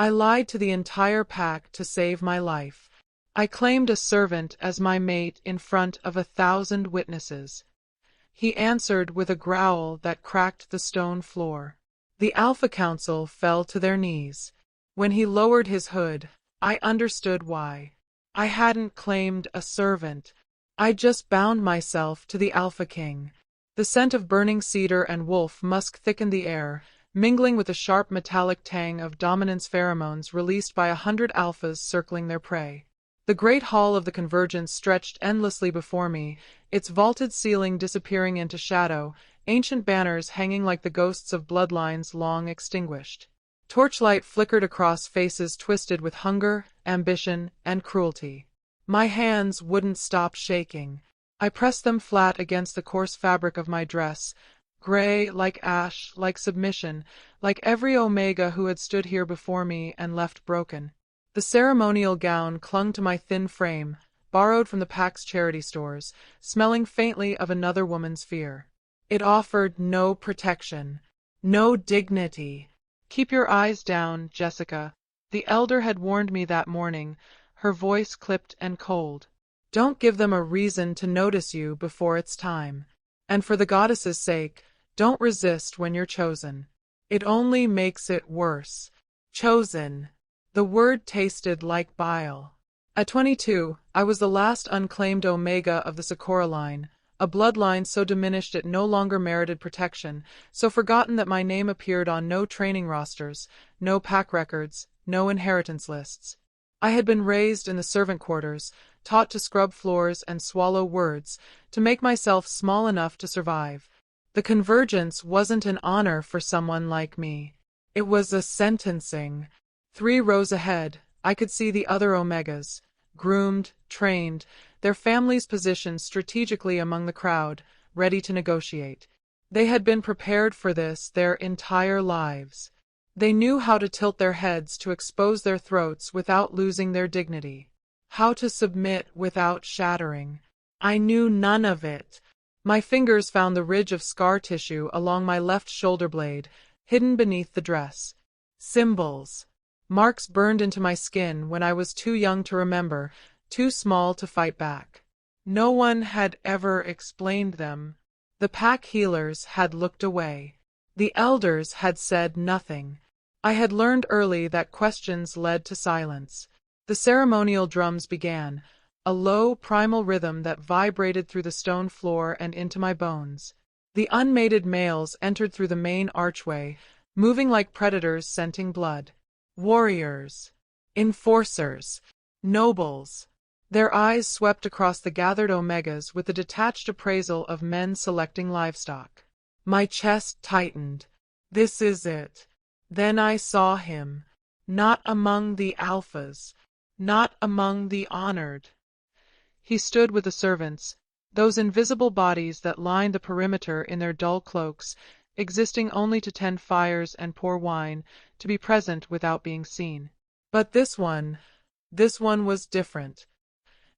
I lied to the entire pack to save my life. I claimed a servant as my mate in front of 1,000 witnesses. He answered with a growl that cracked the stone floor. The Alpha Council fell to their knees. When he lowered his hood, I understood why. I hadn't claimed a servant. I just bound myself to the Alpha King. The scent of burning cedar and wolf musk thickened the air, mingling with the sharp metallic tang of dominance pheromones released by 100 alphas circling their prey. The great hall of the Convergence stretched endlessly before me, its vaulted ceiling disappearing into shadow, ancient banners hanging like the ghosts of bloodlines long extinguished. Torchlight flickered across faces twisted with hunger, ambition, and cruelty. My hands wouldn't stop shaking. I pressed them flat against the coarse fabric of my dress, gray, like ash, like submission, like every Omega who had stood here before me and left broken. The ceremonial gown clung to my thin frame, borrowed from the pack's charity stores, smelling faintly of another woman's fear. It offered no protection, no dignity. "Keep your eyes down, Jessica," the elder had warned me that morning, her voice clipped and cold. "Don't give them a reason to notice you before it's time. And for the goddess's sake, don't resist when you're chosen. It only makes it worse." Chosen. The word tasted like bile. At 22, I was the last unclaimed Omega of the Socorro line, a bloodline so diminished it no longer merited protection, so forgotten that my name appeared on no training rosters, no pack records, no inheritance lists. I had been raised in the servant quarters, taught to scrub floors and swallow words, to make myself small enough to survive. The Convergence wasn't an honor for someone like me. It was a sentencing. 3 rows ahead, I could see the other Omegas, groomed, trained, their families positioned strategically among the crowd, ready to negotiate. They had been prepared for this their entire lives. They knew how to tilt their heads to expose their throats without losing their dignity, how to submit without shattering. I knew none of it. My fingers found the ridge of scar tissue along my left shoulder blade, hidden beneath the dress. Symbols. Marks burned into my skin when I was too young to remember, too small to fight back. No one had ever explained them. The pack healers had looked away. The elders had said nothing. I had learned early that questions led to silence. The ceremonial drums began, a low, primal rhythm that vibrated through the stone floor and into my bones. The unmated males entered through the main archway, moving like predators scenting blood. Warriors, enforcers, nobles. Their eyes swept across the gathered Omegas with the detached appraisal of men selecting livestock. My chest tightened. This is it. Then I saw him. Not among the alphas. Not among the honored. He stood with the servants, those invisible bodies that lined the perimeter in their dull cloaks, existing only to tend fires and pour wine, to be present without being seen. But this one was different.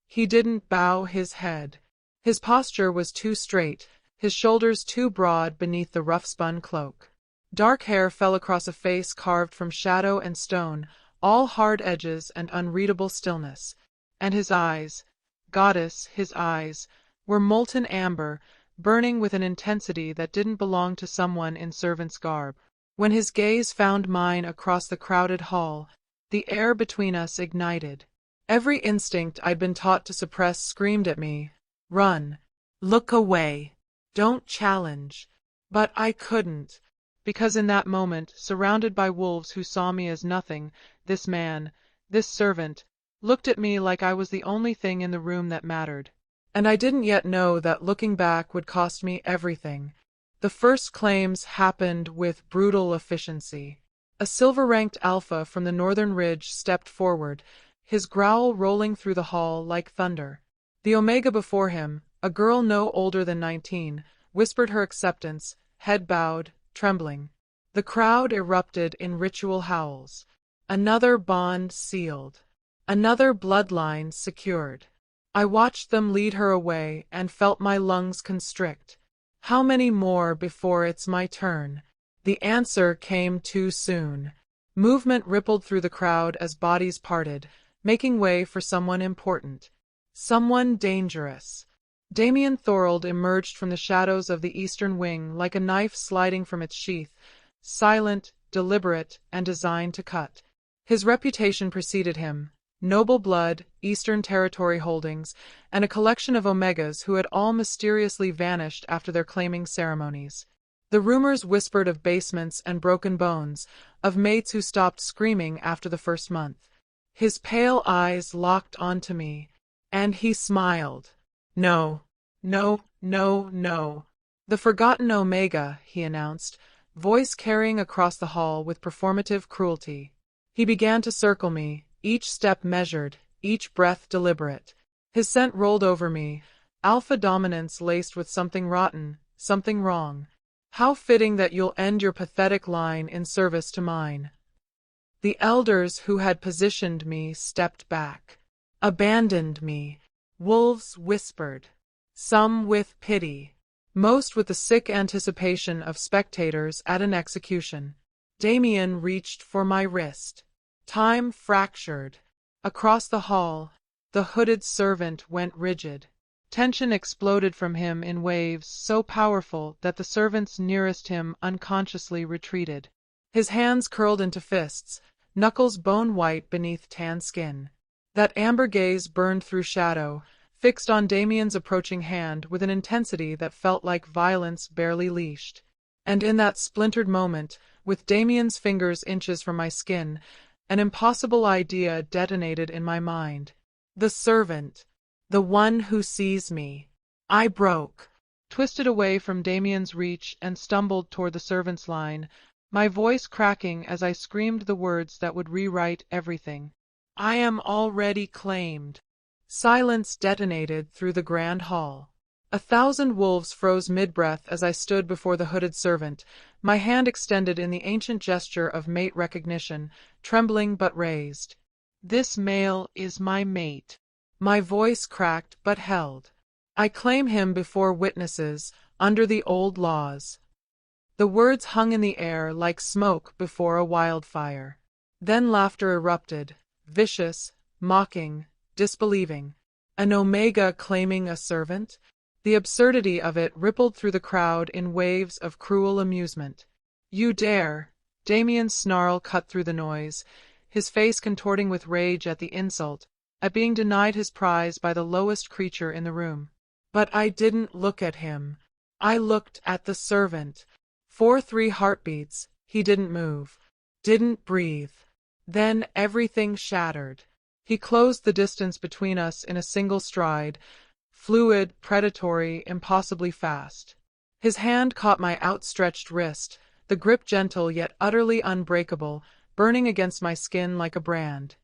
He didn't bow his head. His posture was too straight, his shoulders too broad beneath the rough-spun cloak. Dark hair fell across a face carved from shadow and stone, all hard edges and unreadable stillness. And his eyes, goddess, his eyes, were molten amber, burning with an intensity that didn't belong to someone in servant's garb. When his gaze found mine across the crowded hall, the air between us ignited. Every instinct I'd been taught to suppress screamed at me, "Run! Look away! Don't challenge!" But I couldn't, because in that moment, surrounded by wolves who saw me as nothing, this man, this servant, looked at me like I was the only thing in the room that mattered. And I didn't yet know that looking back would cost me everything. The first claims happened with brutal efficiency. A silver-ranked alpha from the northern ridge stepped forward, his growl rolling through the hall like thunder. The Omega before him, a girl no older than 19, whispered her acceptance, head bowed, trembling. The crowd erupted in ritual howls. Another bond sealed. Another bloodline secured. I watched them lead her away and felt my lungs constrict. How many more before it's my turn? The answer came too soon. Movement rippled through the crowd as bodies parted, making way for someone important. Someone dangerous. Damien Thorold emerged from the shadows of the eastern wing like a knife sliding from its sheath, silent, deliberate, and designed to cut. His reputation preceded him: noble blood, Eastern Territory holdings, and a collection of Omegas who had all mysteriously vanished after their claiming ceremonies. The rumors whispered of basements and broken bones, of mates who stopped screaming after the first month. His pale eyes locked onto me, and he smiled. "No, no, no, no. The Forgotten Omega," he announced, voice carrying across the hall with performative cruelty. He began to circle me, each step measured, each breath deliberate. His scent rolled over me, alpha dominance laced with something rotten, something wrong. How fitting that you'll end your pathetic line in service to mine. The elders who had positioned me stepped back. Abandoned me. Wolves whispered. Some with pity. Most with the sick anticipation of spectators at an execution. Damien reached for my wrist. Time fractured. Across the hall, the hooded servant went rigid. Tension exploded from him in waves so powerful that the servants nearest him unconsciously retreated. His hands curled into fists, knuckles bone-white beneath tan skin. That amber gaze burned through shadow, fixed on Damien's approaching hand with an intensity that felt like violence barely leashed. And in that splintered moment, with Damien's fingers inches from my skin, an impossible idea detonated in my mind. The servant. The one who sees me. I broke, twisted away from Damien's reach and stumbled toward the servant's line, my voice cracking as I screamed the words that would rewrite everything. I am already claimed. Silence detonated through the grand hall. 1,000 wolves froze mid-breath as I stood before the hooded servant, my hand extended in the ancient gesture of mate recognition, trembling but raised. This male is my mate. My voice cracked but held. I claim him before witnesses, under the old laws. The words hung in the air like smoke before a wildfire. Then laughter erupted, vicious, mocking, disbelieving. An Omega claiming a servant? The absurdity of it rippled through the crowd in waves of cruel amusement. You dare! Damien's snarl cut through the noise, his face contorting with rage at the insult, at being denied his prize by the lowest creature in the room. But I didn't look at him. I looked at the servant. 4-3 heartbeats, he didn't move, didn't breathe. Then everything shattered. He closed the distance between us in a single stride, fluid, predatory, impossibly fast. His hand caught my outstretched wrist, the grip gentle yet utterly unbreakable, burning against my skin like a brand.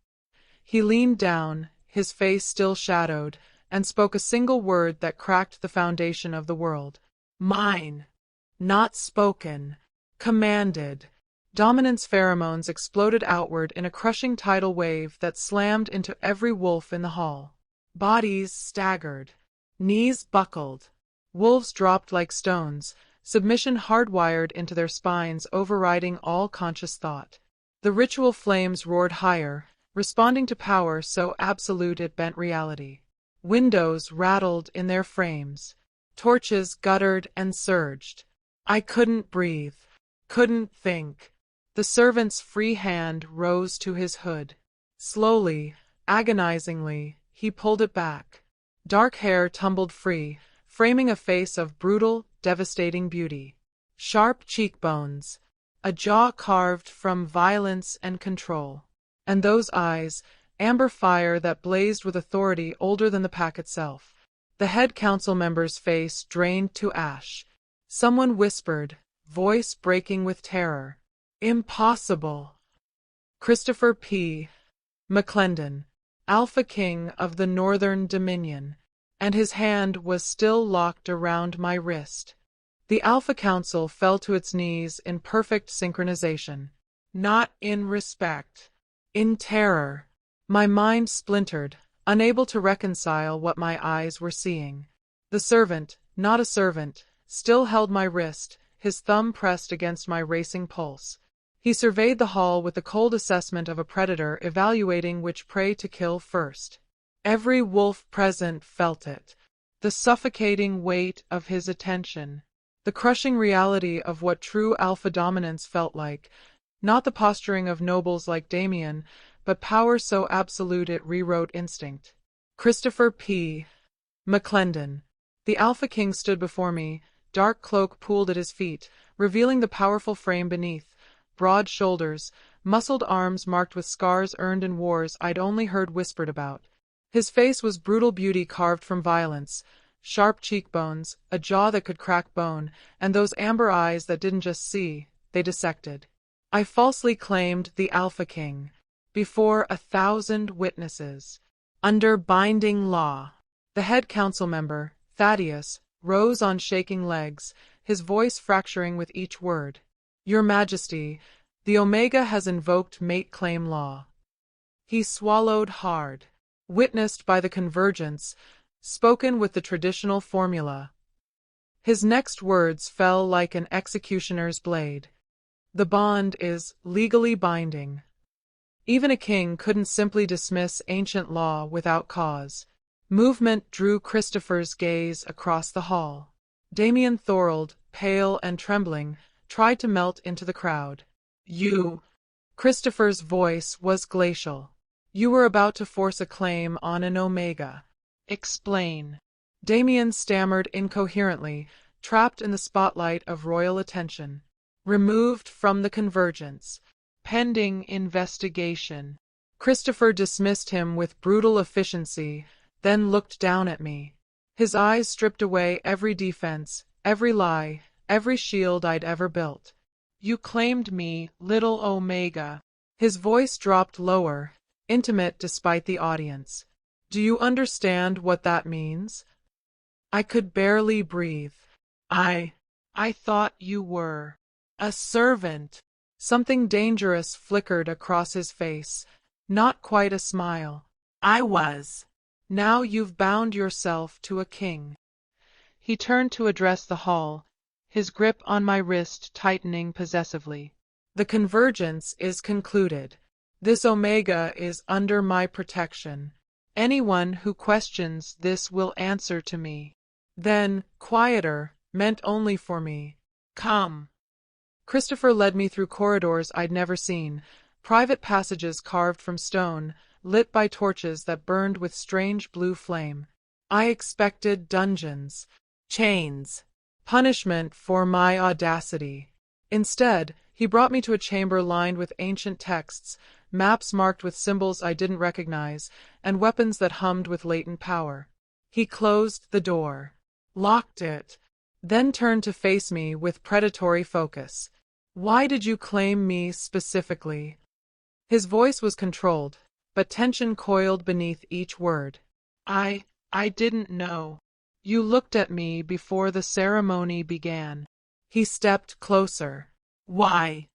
He leaned down, his face still shadowed, and spoke a single word that cracked the foundation of the world. Mine. Not spoken. Commanded. Dominance pheromones exploded outward in a crushing tidal wave that slammed into every wolf in the hall. Bodies staggered. Knees buckled. Wolves dropped like stones, submission hardwired into their spines, overriding all conscious thought. The ritual flames roared higher, responding to power so absolute it bent reality. Windows rattled in their frames. Torches guttered and surged. I couldn't breathe. Couldn't think. The servant's free hand rose to his hood. Slowly, agonizingly, he pulled it back. Dark hair tumbled free, framing a face of brutal, devastating beauty. Sharp cheekbones. A jaw carved from violence and control. And those eyes, amber fire that blazed with authority older than the pack itself. The head council member's face drained to ash. Someone whispered, voice breaking with terror. Impossible. Christopher P. McClendon, Alpha King of the Northern Dominion, and his hand was still locked around my wrist. The Alpha Council fell to its knees in perfect synchronization. Not in respect. In terror. My mind splintered, unable to reconcile what my eyes were seeing. The servant, not a servant, still held my wrist, his thumb pressed against my racing pulse. He surveyed the hall with the cold assessment of a predator evaluating which prey to kill first. Every wolf present felt it. The suffocating weight of his attention. The crushing reality of what true alpha dominance felt like. Not the posturing of nobles like Damien, but power so absolute it rewrote instinct. Christopher P. McClendon. The Alpha King stood before me, dark cloak pooled at his feet, revealing the powerful frame beneath, broad shoulders, muscled arms marked with scars earned in wars I'd only heard whispered about. His face was brutal beauty carved from violence, sharp cheekbones, a jaw that could crack bone, and those amber eyes that didn't just see, they dissected. I falsely claimed the Alpha King, before 1,000 witnesses, under binding law. The head council member, Thaddeus, rose on shaking legs, his voice fracturing with each word. Your Majesty, the Omega has invoked mate claim law. He swallowed hard. Witnessed by the convergence, spoken with the traditional formula. His next words fell like an executioner's blade. The bond is legally binding. Even a king couldn't simply dismiss ancient law without cause. Movement drew Christopher's gaze across the hall. Damien Thorold, pale and trembling, tried to melt into the crowd. You. Christopher's voice was glacial. You were about to force a claim on an Omega. Explain. Damien stammered incoherently, trapped in the spotlight of royal attention. Removed from the convergence. Pending investigation. Christopher dismissed him with brutal efficiency, then looked down at me. His eyes stripped away every defense, every lie, every shield I'd ever built. You claimed me, little Omega. His voice dropped lower, intimate despite the audience. Do you understand what that means? I could barely breathe. I thought you were a servant. Something dangerous flickered across his face, not quite a smile. I was. Now you've bound yourself to a king. He turned to address the hall, his grip on my wrist tightening possessively. The convergence is concluded. This Omega is under my protection. Anyone who questions this will answer to me. Then, quieter, meant only for me. Come. Christopher led me through corridors I'd never seen, private passages carved from stone, lit by torches that burned with strange blue flame. I expected dungeons, chains, punishment for my audacity. Instead, he brought me to a chamber lined with ancient texts, maps marked with symbols I didn't recognize, and weapons that hummed with latent power. He closed the door, locked it, then turned to face me with predatory focus. Why did you claim me specifically? His voice was controlled, but tension coiled beneath each word. I didn't know. You looked at me before the ceremony began. He stepped closer. Why?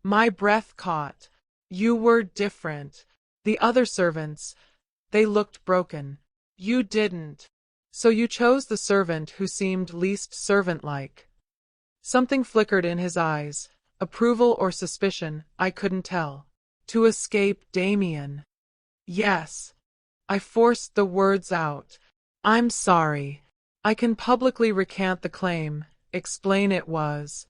My breath caught. You were different. The other servants, they looked broken. You didn't. So you chose the servant who seemed least servant-like. Something flickered in his eyes, approval or suspicion, I couldn't tell. To escape Damien. Yes. I forced the words out. I'm sorry. I can publicly recant the claim, explain it was.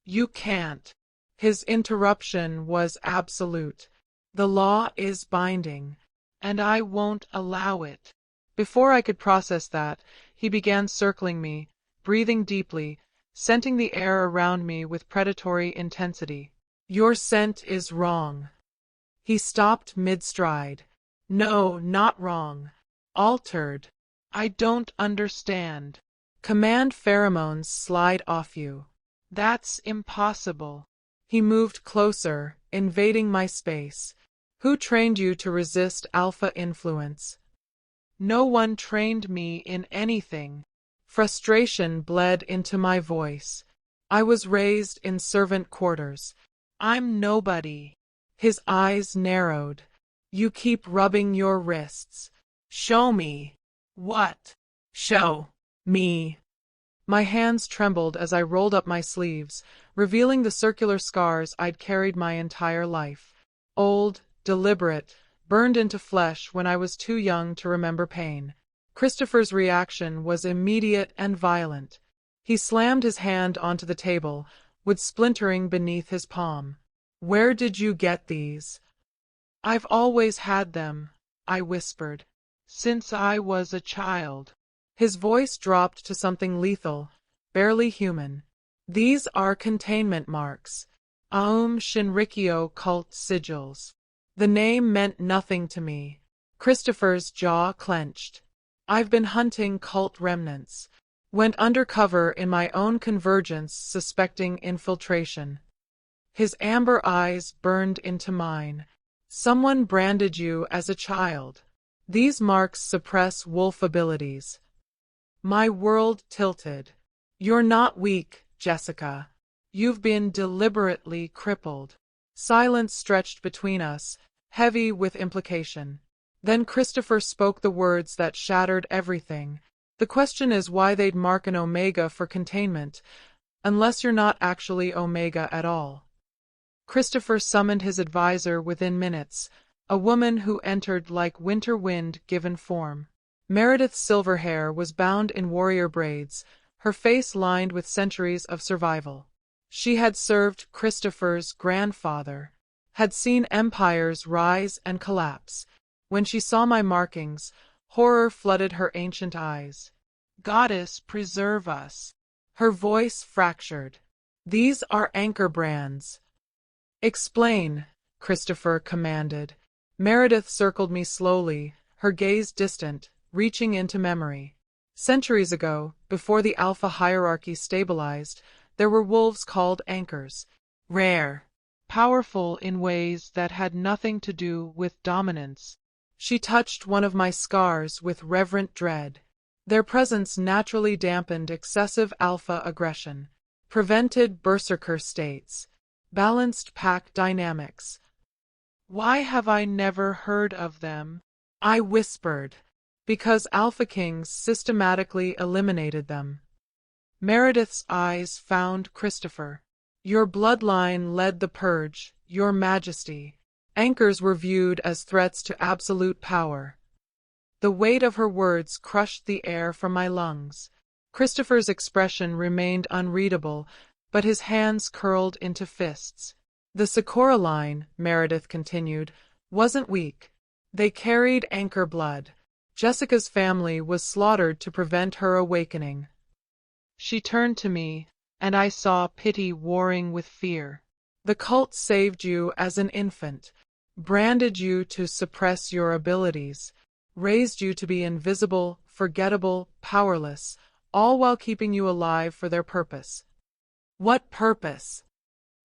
You can't. His interruption was absolute. The law is binding, and I won't allow it. Before I could process that, he began circling me, breathing deeply, scenting the air around me with predatory intensity. Your scent is wrong. He stopped mid-stride. No, not wrong. Altered. I don't understand. Command pheromones slide off you. That's impossible. He moved closer, invading my space. Who trained you to resist alpha influence? No one trained me in anything. Frustration bled into my voice. I was raised in servant quarters. I'm nobody. His eyes narrowed. You keep rubbing your wrists. Show me. What? Show me. My hands trembled as I rolled up my sleeves, revealing the circular scars I'd carried my entire life. Old, deliberate, burned into flesh when I was too young to remember pain. Christopher's reaction was immediate and violent. He slammed his hand onto the table, wood splintering beneath his palm. "Where did you get these?" "I've always had them," I whispered. "Since I was a child." His voice dropped to something lethal, barely human. "These are containment marks. Aum Shinrikyo cult sigils." The name meant nothing to me. Christopher's jaw clenched. "I've been hunting cult remnants. Went undercover in my own convergence, suspecting infiltration." His amber eyes burned into mine. "Someone branded you as a child. These marks suppress wolf abilities." My world tilted. "You're not weak, Jessica. You've been deliberately crippled." Silence stretched between us, heavy with implication. Then Christopher spoke the words that shattered everything. "The question is why they'd mark an Omega for containment, unless you're not actually Omega at all." Christopher summoned his advisor within minutes, a woman who entered like winter wind given form. Meredith's silver hair was bound in warrior braids, her face lined with centuries of survival. She had served Christopher's grandfather, had seen empires rise and collapse. When she saw my markings, horror flooded her ancient eyes. "Goddess, preserve us." Her voice fractured. "These are anchor brands." "Explain," Christopher commanded. Meredith circled me slowly, her gaze distant, reaching into memory. "Centuries ago, before the Alpha hierarchy stabilized, there were wolves called anchors. Rare, powerful in ways that had nothing to do with dominance." She touched one of my scars with reverent dread. "Their presence naturally dampened excessive alpha aggression, prevented berserker states, balanced pack dynamics." "Why have I never heard of them?" I whispered. "Because Alpha Kings systematically eliminated them." Meredith's eyes found Christopher. "Your bloodline led the purge, Your Majesty." Anchors were viewed as threats to absolute power. The weight of her words crushed the air from my lungs. Christopher's expression remained unreadable, but his hands curled into fists. "The Sikora line," Meredith continued, "wasn't weak. They carried anchor blood. Jessica's family was slaughtered to prevent her awakening." She turned to me, and I saw pity warring with fear. "The cult saved you as an infant, branded you to suppress your abilities, raised you to be invisible, forgettable, powerless, all while keeping you alive for their purpose." "What purpose?"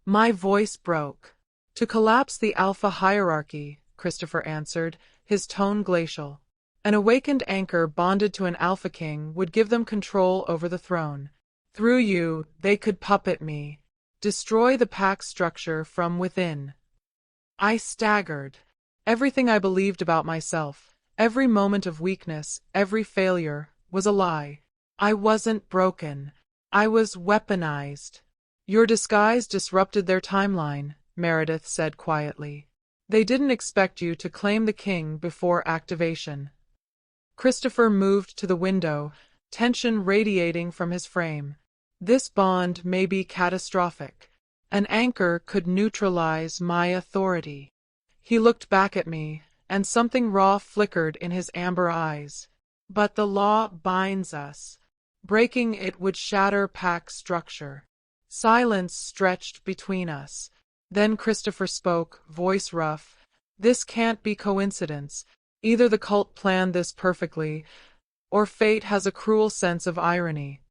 My voice broke. "To collapse the Alpha hierarchy," Christopher answered, his tone glacial. "An awakened anchor bonded to an Alpha King would give them control over the throne. Through you, they could puppet me, destroy the pack structure from within." I staggered. Everything I believed about myself, every moment of weakness, every failure, was a lie. I wasn't broken. I was weaponized. "Your disguise disrupted their timeline," Meredith said quietly. "They didn't expect you to claim the king before activation." Christopher moved to the window, tension radiating from his frame. "This bond may be catastrophic. An anchor could neutralize my authority." He looked back at me, and something raw flickered in his amber eyes. "But the law binds us. Breaking it would shatter pack structure." Silence stretched between us. Then Christopher spoke, voice rough. "This can't be coincidence. Either the cult planned this perfectly, or fate has a cruel sense of irony."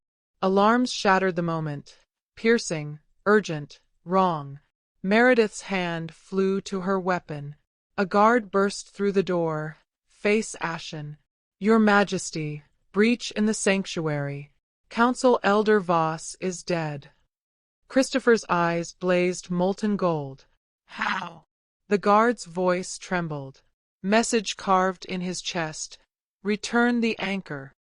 Alarms shattered the moment. Piercing, urgent, wrong. Meredith's hand flew to her weapon. A guard burst through the door, face ashen. "Your Majesty, breach in the sanctuary. Council Elder Voss is dead." Christopher's eyes blazed molten gold. "How?" The guard's voice trembled. Message carved in his chest. "Return the anchor."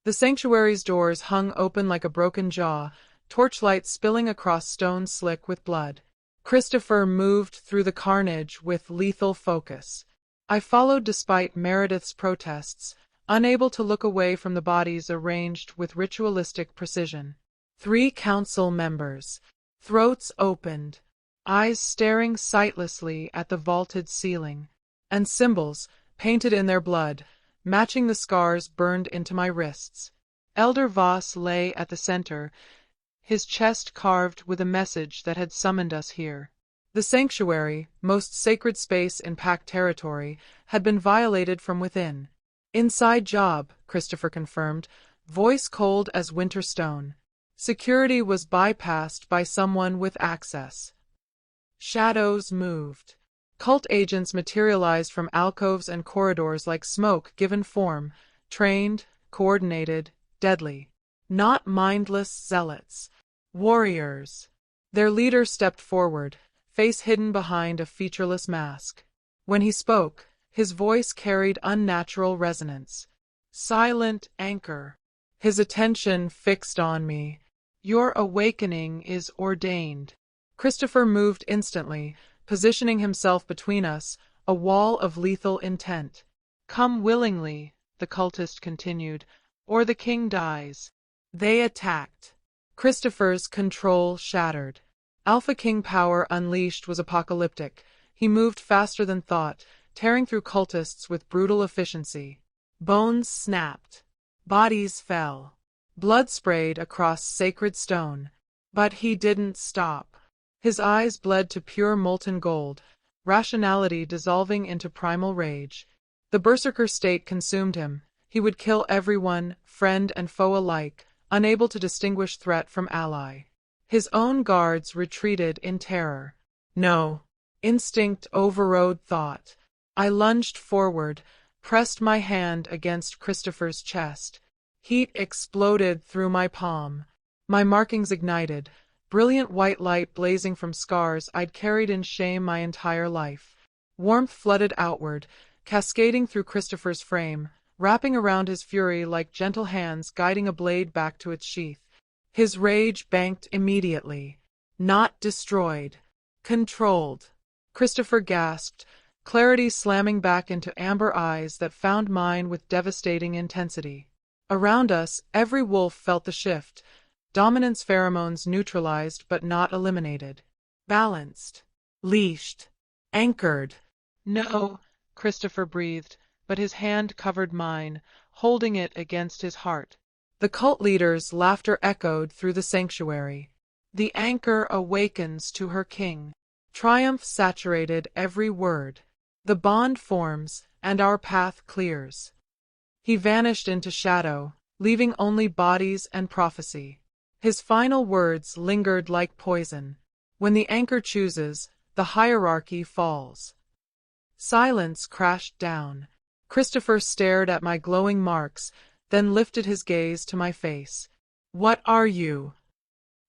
The sanctuary's doors hung open like a broken jaw, torchlight spilling across stone slick with blood. Christopher moved through the carnage with lethal focus. I followed despite Meredith's protests, unable to look away from the bodies arranged with ritualistic precision. 3 council members, throats opened, eyes staring sightlessly at the vaulted ceiling, and symbols, painted in their blood, matching the scars burned into my wrists. Elder Voss lay at the center, his chest carved with a message that had summoned us here. The sanctuary, most sacred space in Pact territory, had been violated from within. Inside job, Christopher confirmed, voice cold as winter stone. Security was bypassed by someone with access. Shadows moved. Cult agents materialized from alcoves and corridors like smoke given form, trained, coordinated, deadly. Not mindless zealots. Warriors. Their leader stepped forward, face hidden behind a featureless mask. When he spoke, his voice carried unnatural resonance. Silent anchor. His attention fixed on me. Your awakening is ordained. Christopher moved instantly, positioning himself between us, a wall of lethal intent. Come willingly, the cultist continued, or the king dies. They attacked. Christopher's control shattered. Alpha King power unleashed was apocalyptic. He moved faster than thought, tearing through cultists with brutal efficiency. Bones snapped. Bodies fell. Blood sprayed across sacred stone. But he didn't stop. His eyes bled to pure molten gold, rationality dissolving into primal rage. The berserker state consumed him. He would kill everyone, friend and foe alike, unable to distinguish threat from ally. His own guards retreated in terror. No. Instinct overrode thought. I lunged forward, pressed my hand against Christopher's chest. Heat exploded through my palm. My markings ignited, brilliant white light blazing from scars I'd carried in shame my entire life. Warmth flooded outward, cascading through Christopher's frame, wrapping around his fury like gentle hands guiding a blade back to its sheath. His rage banked immediately. Not destroyed. Controlled. Christopher gasped, clarity slamming back into amber eyes that found mine with devastating intensity. Around us, every wolf felt the shift. Dominance pheromones neutralized but not eliminated. Balanced. Leashed. Anchored. No, Christopher breathed, but his hand covered mine, holding it against his heart. The cult leader's laughter echoed through the sanctuary. The anchor awakens to her king. Triumph saturated every word. The bond forms, and our path clears. He vanished into shadow, leaving only bodies and prophecy. His final words lingered like poison. When the anchor chooses, the hierarchy falls. Silence crashed down. Christopher stared at my glowing marks, then lifted his gaze to my face. What are you?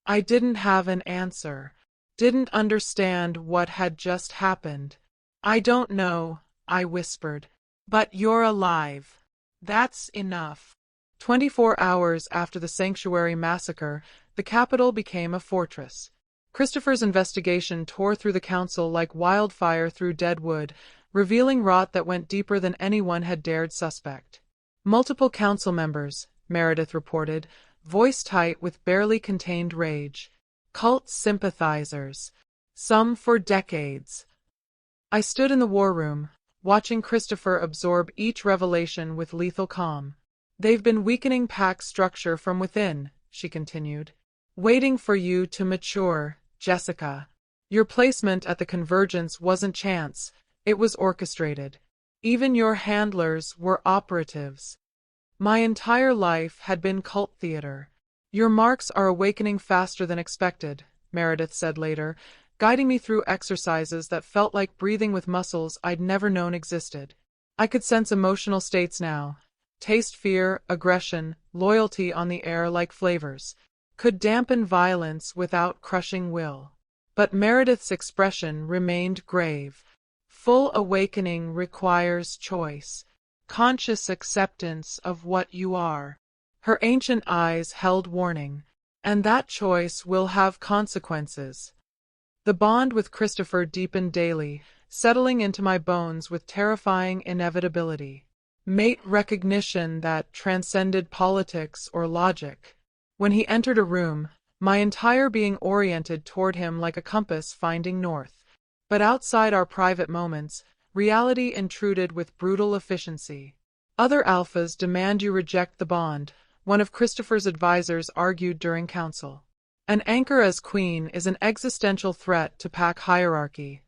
I didn't have an answer. Didn't understand what had just happened. I don't know, I whispered. But you're alive. That's enough. 24 hours after the sanctuary massacre, the capital became a fortress. Christopher's investigation tore through the council like wildfire through dead wood, revealing rot that went deeper than anyone had dared suspect. Multiple council members, Meredith reported, voice tight with barely contained rage. Cult sympathizers. Some for decades. I stood in the war room, watching Christopher absorb each revelation with lethal calm. They've been weakening Pact structure from within, she continued. Waiting for you to mature, Jessica. Your placement at the Convergence wasn't chance, it was orchestrated. Even your handlers were operatives. My entire life had been cult theater. Your marks are awakening faster than expected, Meredith said later, guiding me through exercises that felt like breathing with muscles I'd never known existed. I could sense emotional states now. Taste fear, aggression, loyalty on the air like flavors. Could dampen violence without crushing will. But Meredith's expression remained grave. Full awakening requires choice. Conscious acceptance of what you are. Her ancient eyes held warning. And that choice will have consequences. The bond with Christopher deepened daily, settling into my bones with terrifying inevitability. Mate recognition that transcended politics or logic. When he entered a room, my entire being oriented toward him like a compass finding north. But outside our private moments, reality intruded with brutal efficiency. Other alphas demand you reject the bond, one of Christopher's advisors argued during council. An anchor as queen is an existential threat to pack hierarchy.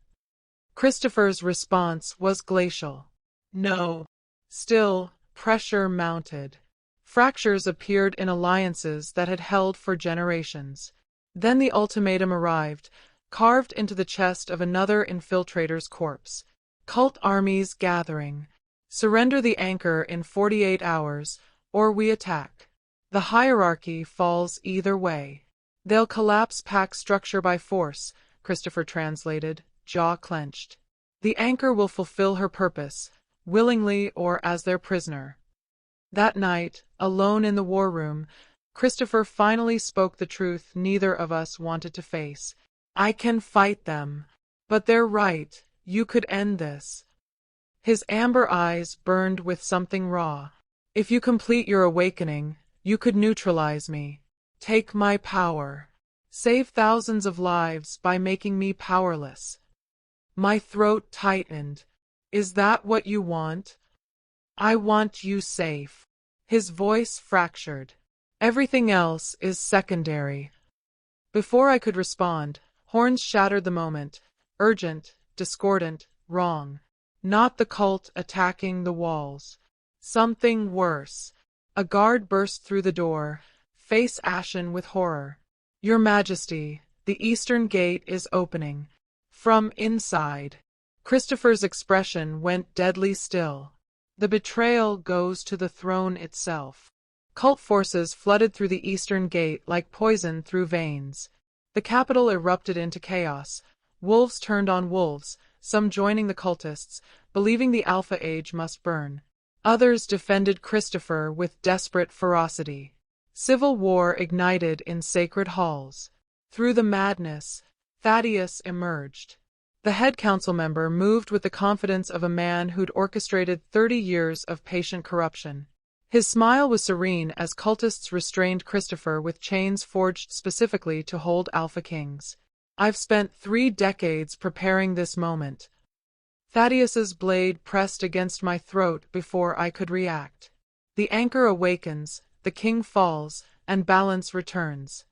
Christopher's response was glacial. No. Still, pressure mounted. Fractures appeared in alliances that had held for generations. Then the ultimatum arrived, carved into the chest of another infiltrator's corpse. Cult armies gathering. Surrender the anchor in 48 hours, or we attack. The hierarchy falls either way. They'll collapse pack structure by force, Christopher translated, jaw clenched. The anchor will fulfill her purpose, willingly or as their prisoner. That night, alone in the war room, Christopher finally spoke the truth neither of us wanted to face. I can fight them. But they're right, you could end this. His amber eyes burned with something raw. If you complete your awakening, you could neutralize me. Take my power. Save thousands of lives by making me powerless. My throat tightened. Is that what you want? I want you safe. His voice fractured. Everything else is secondary. Before I could respond, horns shattered the moment. Urgent, discordant, wrong. Not the cult attacking the walls. Something worse. A guard burst through the door, face ashen with horror. Your Majesty, the eastern gate is opening. From inside. Christopher's expression went deadly still. The betrayal goes to the throne itself. Cult forces flooded through the eastern gate like poison through veins. The capital erupted into chaos. Wolves turned on wolves, some joining the cultists, believing the Alpha Age must burn. Others defended Christopher with desperate ferocity. Civil war ignited in sacred halls. Through the madness, Thaddeus emerged. The head council member moved with the confidence of a man who'd orchestrated 30 years of patient corruption. His smile was serene as cultists restrained Christopher with chains forged specifically to hold Alpha Kings. I've spent 3 decades preparing this moment. Thaddeus's blade pressed against my throat before I could react. The anchor awakens, the king falls, and balance returns.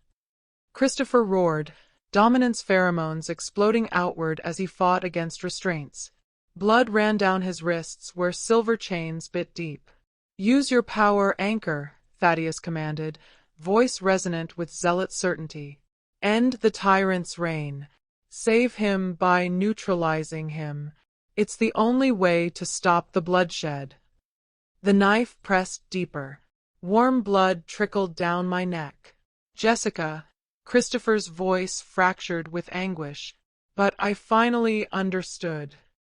Christopher roared, dominance pheromones exploding outward as he fought against restraints. Blood ran down his wrists where silver chains bit deep. Use your power, anchor, Thaddeus commanded, voice resonant with zealot certainty. End the tyrant's reign. Save him by neutralizing him. It's the only way to stop the bloodshed. The knife pressed deeper. Warm blood trickled down my neck. Jessica, Christopher's voice fractured with anguish. But I finally understood.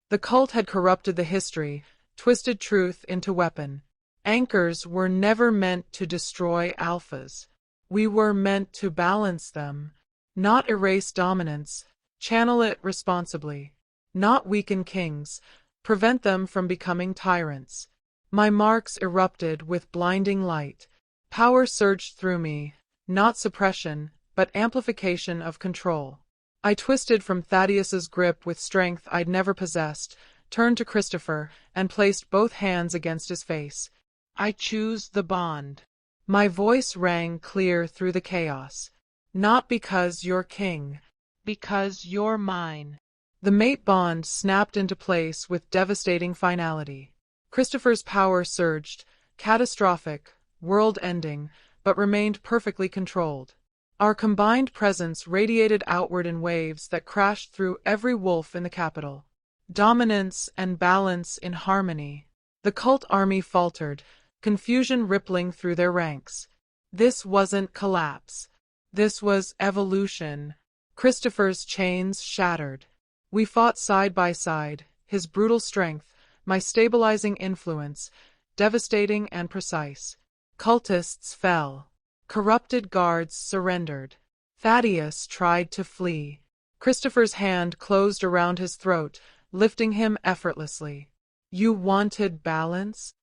The cult had corrupted the history, twisted truth into weapon. Anchors were never meant to destroy alphas. We were meant to balance them. Not erase dominance, channel it responsibly. Not weaken kings, prevent them from becoming tyrants. My marks erupted with blinding light. Power surged through me, not suppression, but amplification of control. I twisted from Thaddeus's grip with strength I'd never possessed, turned to Christopher, and placed both hands against his face. I choose the bond. My voice rang clear through the chaos. Not because you're king, because you're mine. The mate bond snapped into place with devastating finality. Christopher's power surged, catastrophic, world-ending, but remained perfectly controlled. Our combined presence radiated outward in waves that crashed through every wolf in the capital. Dominance and balance in harmony. The cult army faltered, confusion rippling through their ranks. This wasn't collapse. This was evolution. Christopher's chains shattered. We fought side by side, his brutal strength, my stabilizing influence, devastating and precise. Cultists fell. Corrupted guards surrendered. Thaddeus tried to flee. Christopher's hand closed around his throat, lifting him effortlessly. You wanted balance?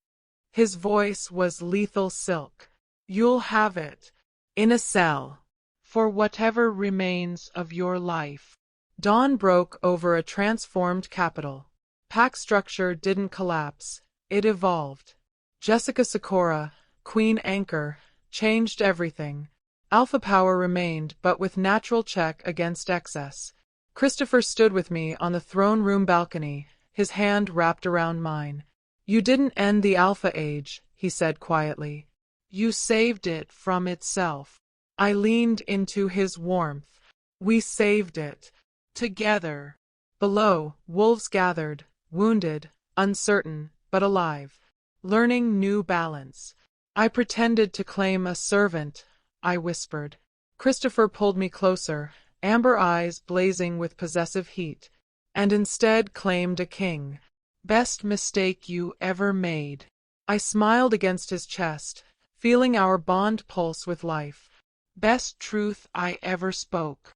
His voice was lethal silk. You'll have it. In a cell. For whatever remains of your life. Dawn broke over a transformed capital. Pack structure didn't collapse. It evolved. Jessica Sikora, Queen Anchor, changed everything. Alpha power remained, but with natural check against excess. Christopher stood with me on the throne room balcony, his hand wrapped around mine. You didn't end the Alpha Age, he said quietly. You saved it from itself. I leaned into his warmth. We saved it. Together. Below, wolves gathered, wounded, uncertain, but alive. Learning new balance. I pretended to claim a servant, I whispered. Christopher pulled me closer, amber eyes blazing with possessive heat, and instead claimed a king. Best mistake you ever made. I smiled against his chest, feeling our bond pulse with life. Best truth I ever spoke.